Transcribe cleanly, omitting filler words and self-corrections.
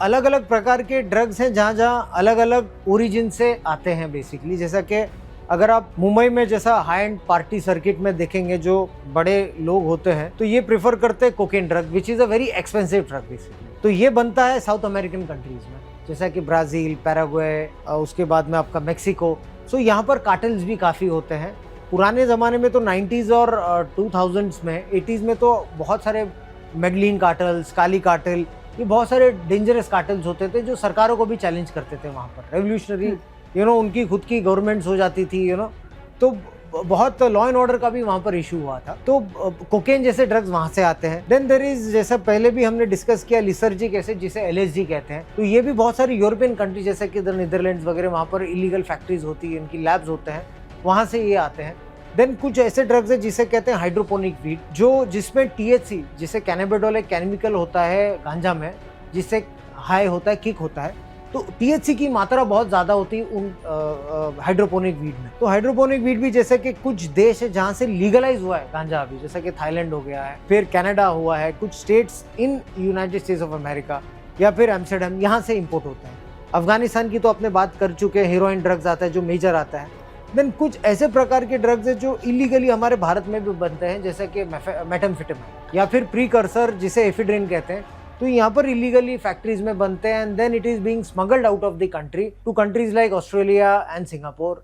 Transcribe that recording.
अलग अलग प्रकार के ड्रग्स हैं जहाँ जहाँ अलग अलग ओरिजिन से आते हैं बेसिकली। जैसा कि अगर आप मुंबई में जैसा हाई एंड पार्टी सर्किट में देखेंगे जो बड़े लोग होते हैं तो ये प्रेफर करते हैं cocaine drug which is a very expensive drug basically. तो ये बनता है साउथ अमेरिकन कंट्रीज में जैसा कि ब्राज़ील, पैराग्वे, उसके बाद में आपका मेक्सिको। सो यहाँ पर कार्टेल्स भी काफ़ी होते हैं। पुराने ज़माने में तो 90s और 2000s में 80s में तो बहुत सारे मेडलिन कार्टल्स, काली कार्टेल, ये बहुत सारे डेंजरस कार्टल्स होते थे जो सरकारों को भी चैलेंज करते थे वहाँ पर। रेवोल्यूशनरी उनकी खुद की गवर्नमेंट्स हो जाती थी तो बहुत लॉ एंड ऑर्डर का भी वहाँ पर इशू हुआ था। तो कोकेन जैसे ड्रग्स वहाँ से आते हैं। देन देयर इज, जैसा पहले भी हमने डिस्कस किया, लिसर्जिक एसिड जिसे LSD कहते हैं। तो ये भी बहुत सारी यूरोपियन कंट्री जैसे कि इधर नीदरलैंड्स वगैरह वहाँ पर इलीगल फैक्ट्रीज होती है, इनकी लैब्स होते हैं, वहाँ से ये आते हैं। देन कुछ ऐसे ड्रग्स है जिसे कहते हैं हाइड्रोपोनिक वीड, जिसमें THC जिसे कैनाबिडोल एक केमिकल होता है गांजा में, जिससे हाई होता है, किक होता है। तो THC की मात्रा बहुत ज़्यादा होती है उन हाइड्रोपोनिक वीड में। तो हाइड्रोपोनिक वीड भी जैसे कि कुछ देश है जहाँ से लीगलाइज हुआ है गांजा अभी, जैसे कि थाईलैंड हो गया है, फिर कनाडा हुआ है, कुछ states in United states of America या फिर एम्स्टर्डम, यहाँ से इम्पोर्ट होता है। अफगानिस्तान की तो अपने बात कर चुके हैं, हीरोइन ड्रग्स आता है जो मेजर आता है। देन कुछ ऐसे प्रकार के ड्रग्स है जो इलीगली हमारे भारत में भी बनते हैं जैसे कि मेटाम्फेटामाइन या फिर प्रीकर्सर जिसे एफिड्रिन कहते हैं। तो यहाँ पर इलीगली फैक्ट्रीज में बनते हैं and then it is being smuggled out of the country to countries like Australia and Singapore